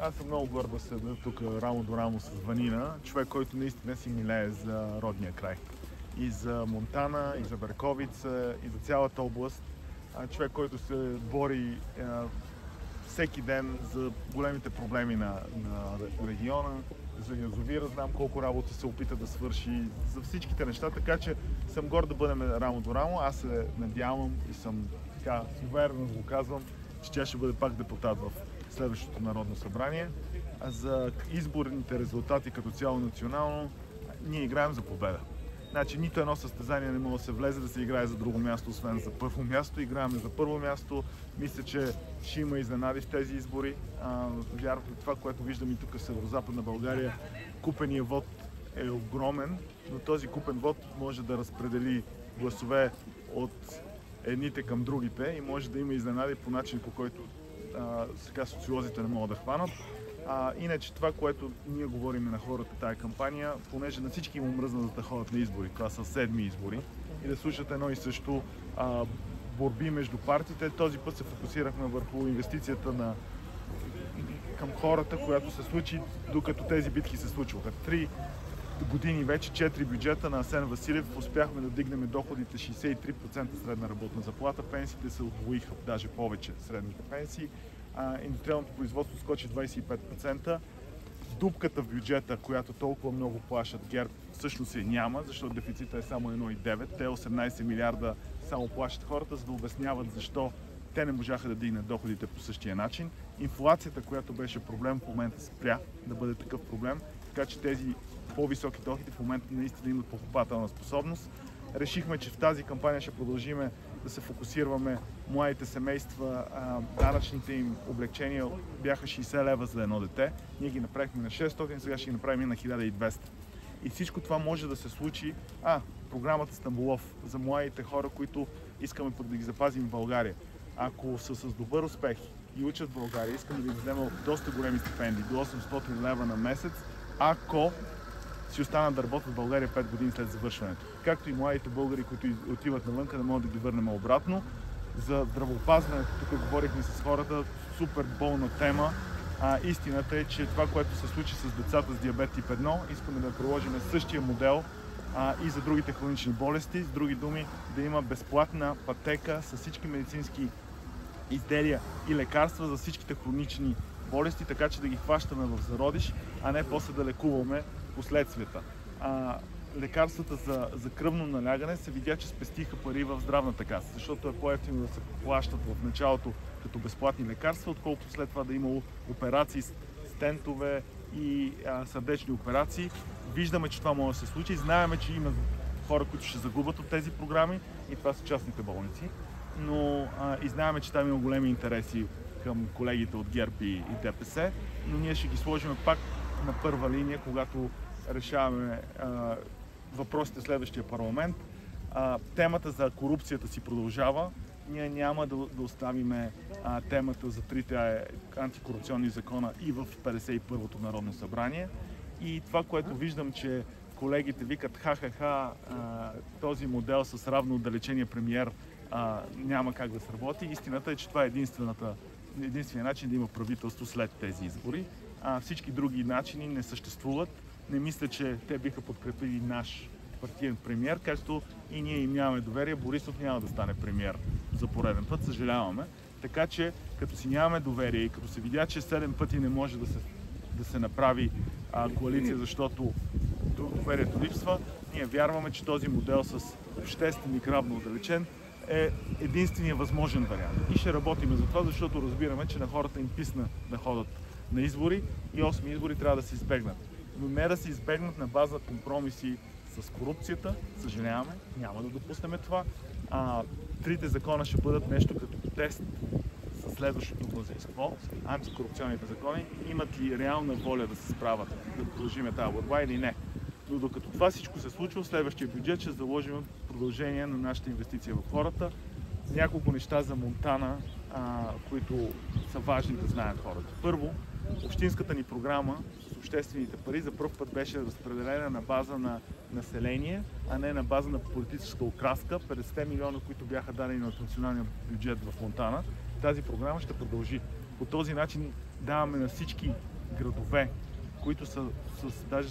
Аз съм много горд да седа тук рамо до рамо с Ванина, човек, който наистина си милее за родния край. И за Монтана, и за Берковица, и за цялата област. Човек, който се бори всеки ден за големите проблеми на региона, за язовира, знам колко работа се опита да свърши, за всичките неща, така че съм горд да бъдем рамо до рамо. Аз се надявам и съм така уверен, го казвам, че тя ще бъде пак депутат в следващото Народно събрание. А за изборните резултати като цяло национално, ние играем за победа. Значи нито едно състезание не може да се влезе да се играе за друго място, освен за първо място. Играем за първо място. Мисля, че ще има изненади в тези избори. Вярвам, това, което виждам и тук в Северозападна България, купеният вод е огромен, но този купен вод може да разпредели гласове от едните към другите и може да има изненади по начин, по който сега социолозите не могат да хванат. Иначе това, което ние говорим на хората тази кампания, понеже на всички им мръзна да ходят на избори, това са 7 избори, и да слушат едно и също борби между партиите, този път се фокусирахме върху инвестицията към хората, която се случи, докато тези битки се случваха. 3 години вече, 4 бюджета на Асен Василев, успяхме да дигнем доходите 63% средна работна заплата, пенсиите се удвоиха, даже повече средните пенсии, индустриалното производство скочи 25%. Дупката в бюджета, която толкова много плащат ГЕРБ, всъщност няма, защото дефицита е само 1,9. Те 18 милиарда само плащат хората, за да обясняват защо те не можаха да дигнат доходите по същия начин. Инфлацията, която беше проблем, в момента спря да бъде такъв проблем, така че тези по-високи доходи в момента наистина имат покупателна способност. Решихме, че в тази кампания ще продължим да се фокусираме младите семейства, данъчните им облегчения бяха 60 лева за едно дете. Ние ги направихме на 600, сега ще ги направим и на 1200. И всичко това може да се случи. Програмата Стамболов за младите хора, които искаме пък да ги запазим в България. Ако са с добър успех и учат в България, искаме да ги дадем доста големи стипендии, до 800 лева на месец, ако си останат да работят в България 5 години след завършването. Както и младите българи, които отиват навънка, да могат да ги върнем обратно. За здравеопазването, тук говорихме с хората, супер болна тема. Истината е, че това, което се случи с децата с диабет тип 1, искаме да приложим същия модел и за другите хронични болести. С други думи, да има безплатна пътека с всички медицински изделия и лекарства за всичките хронични болести, така че да ги хващаме в зародиш, а не после да лекуваме последствията. Лекарствата за кръвно налягане се видя, че спестиха пари в здравната каса, защото е по-евтино да се плащат в началото като безплатни лекарства, отколкото след това да има операции, стентове и сърдечни операции. Виждаме, че това може да се случи. Знаеме, че има хора, които ще загубят от тези програми и това са частните болници. Но и знаеме, че там има големи интереси към колегите от ГЕРБ и ДПС, но ние ще ги сложим пак на първа линия, когато решаваме въпросите в следващия парламент. Темата за корупцията си продължава. Ние няма да оставим темата за трите антикорупционни закона и в 51-то Народно събрание. И това, което виждам, че колегите викат ха-ха-ха, този модел с равно отдалечения премиер няма как да сработи. Истината е, че това е единственият начин да има правителство след тези избори. Всички други начини не съществуват. Не мисля, че те биха подкрепили наш партиен премиер, както и ние им нямаме доверие. Борисов няма да стане премиер за пореден път, съжаляваме. Така че, като си нямаме доверие и като се видя, че 7 пъти не може да се направи коалиция, защото доверието липсва, ние вярваме, че този модел с общественик равно отдалечен е единственият възможен вариант. И ще работим за това, защото разбираме, че на хората им писна да ходят на избори и 8 избори трябва да се избегнат. Но не да се избегнат на база компромиси с корупцията, съжаляваме, няма да допуснем това. Трите закона ще бъдат нещо като тест със следващото мнозинство, антикорупционните закони, имат ли реална воля да се справят, да продължим тази борба или не. Но докато това всичко се случва, в следващия бюджет ще заложим продължение на нашата инвестиция в хората. Няколко неща за Монтана, които са важни да знаят хората. Първо, общинската ни програма с обществените пари за пръв път беше разпределена на база на население, а не на база на политическа окраска. 50 милиона, които бяха дадени от националния бюджет в Монтана. Тази програма ще продължи. По този начин даваме на всички градове, които са даже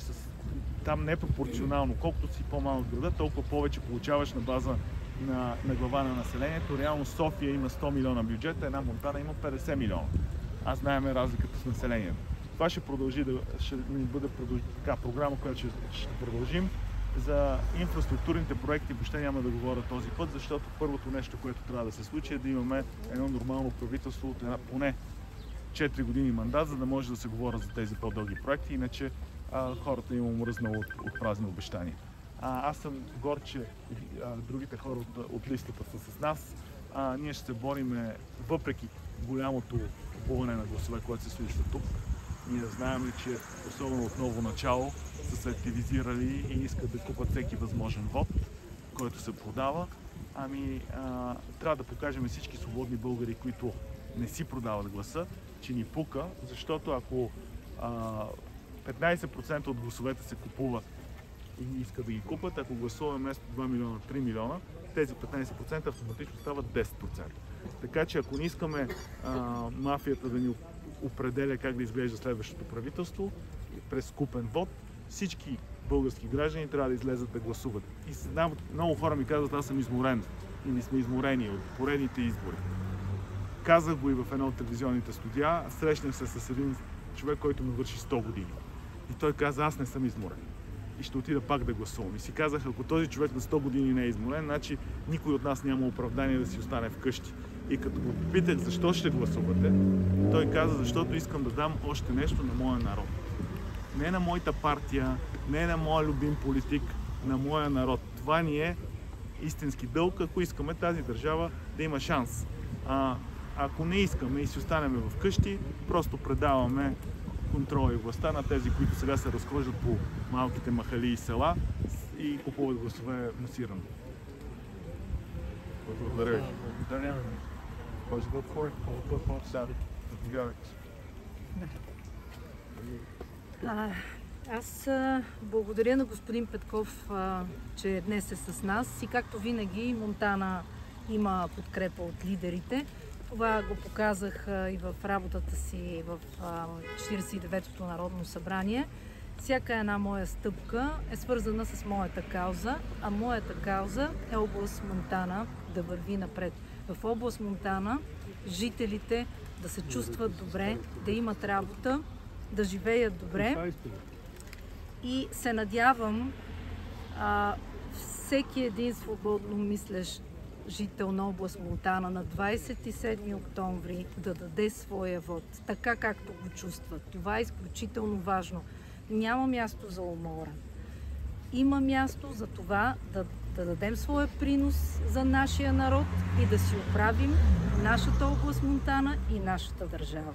там непропорционално. Колкото си по-малък града, толкова повече получаваш на база на глава на населението. Реално София има 100 милиона бюджета, една Монтана има 50 милиона. Аз знаем разликата с населението. Това ще продължи ще ни бъде програма, която ще продължим. За инфраструктурните проекти въобще няма да говоря този път, защото първото нещо, което трябва да се случи, е да имаме едно нормално правителство от поне 4 години мандат, за да може да се говоря за тези по-дълги проекти, иначе хората им омръзнало от празни обещания. Аз съм горд, че другите хора от листата са с нас. Ние ще се бориме, въпреки голямото купуване на гласове, което се случва тук. Ние знаем, че особено от ново начало са се активизирали и искат да купат всеки възможен вод, който се продава. Трябва да покажем всички свободни българи, които не си продават гласа, че ни пука, защото ако 15% от гласовете се купуват и искат да ги купат, ако гласуваме вместо 2 милиона, 3 милиона, тези 15% автоматично стават 10%. Така че ако не искаме мафията да ни определя как да изглежда следващото правителство през купен вод, всички български граждани трябва да излезат да гласуват. И много хора ми казват, аз съм изморен или сме изморени от поредните избори. Казах го и в едно от телевизионните студия, срещнах се с един човек, който ме върши 100 години. И той каза, аз не съм изморен. И ще отида пак да гласувам. И си казах, ако този човек на 100 години не е изморен, значи никой от нас няма оправдание да си остане вкъщи. И като го попитах защо ще гласувате, той каза, защото искам да дам още нещо на моя народ. Не на моята партия, не на моя любим политик, на моя народ. Това ни е истински дълг, ако искаме тази държава да има шанс. Ако не искаме и си останем вкъщи, просто предаваме контрола и властта на тези, които сега се разхождат по малките махали и села и купуват гласове масирано. Благодаря ви. Аз благодаря на господин Петков, че днес е с нас и както винаги Монтана има подкрепа от лидерите. Това го показах и в работата си в 49-то Народно събрание. Всяка една моя стъпка е свързана с моята кауза, а моята кауза е област Монтана да върви напред. В област Монтана жителите да се чувстват добре, да имат работа, да живеят добре и се надявам всеки един свободно мислещ жител на област Монтана на 27 октомври да даде своя вод, така както го чувства. Това е изключително важно. Няма място за умора. Има място за това да дадем своя принос за нашия народ и да си оправим нашата област Монтана и нашата държава.